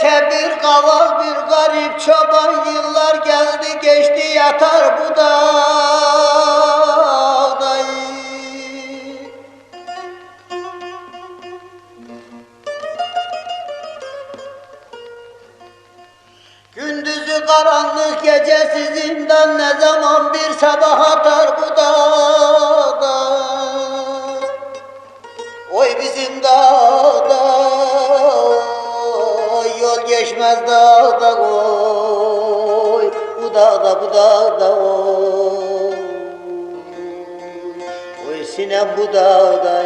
serçe, bir kaval, bir garip çoban, yıllar geldi geçti yatar bu dağda. Gündüzü karanlık, gecesi zindan, ne zaman bir sabah atar bu dağda. Oy bizim dağda, oy yol geçmez dağda, oy bu dağda, bu dağda, oy sinem bu dağda.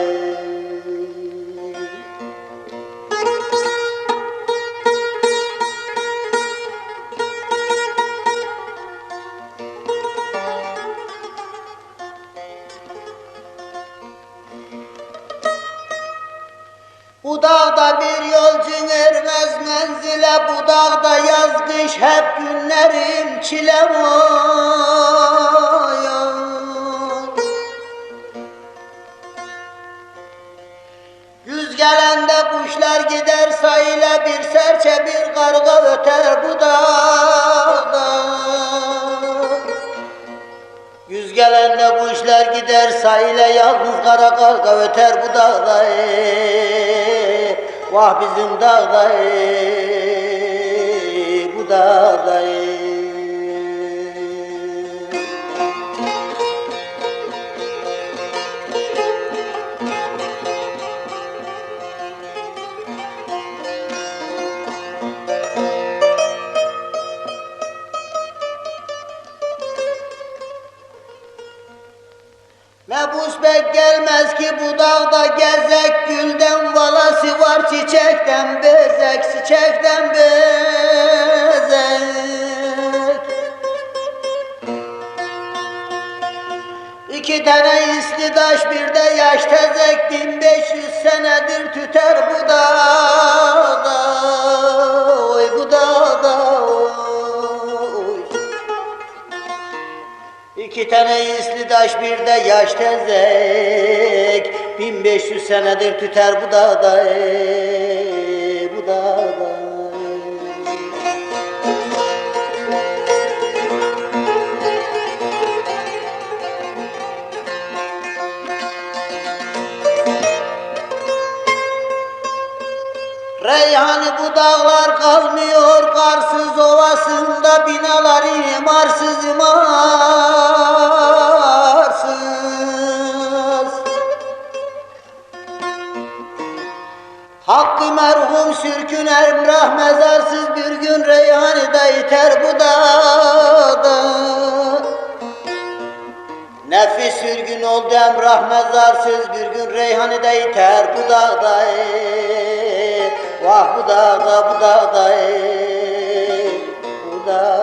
Bu dağda bir yolcun ermez menzile, bu dağda yaz kış hep günlerim çilem oy. Güz gelende kuşlar gider sahile, bir serçe bir karga öter bu dağda. Güz gelende kuşlar gider sahile, yalnız kara karga öter bu dağda. Vah bizim dağda, bu dağda. Mebus pek gelmez ki bu dağda gezek, gülden valası var çiçekten bezek, çiçekten bezek. İki tane isli taş bir de yaş tezek, 1500 senedir tüter bu dağda, oy bu dağda, oy. İki tane isli taş bir de yaş tezek, 1500 senedir tüter bu dağda, bu dağda. Reyhanı bu dağlar kalmıyor, karsız ovasında binalar imarsız imarsız. Hakkı merhum sürkün Emrah mezarsız, bir gün Reyhanı'da iter bu dağda. Nefis sürgün oldu Emrah mezarsız, bir gün Reyhanı'da iter bu dağda. Vah bu dağda, bu dağda, bu dağda.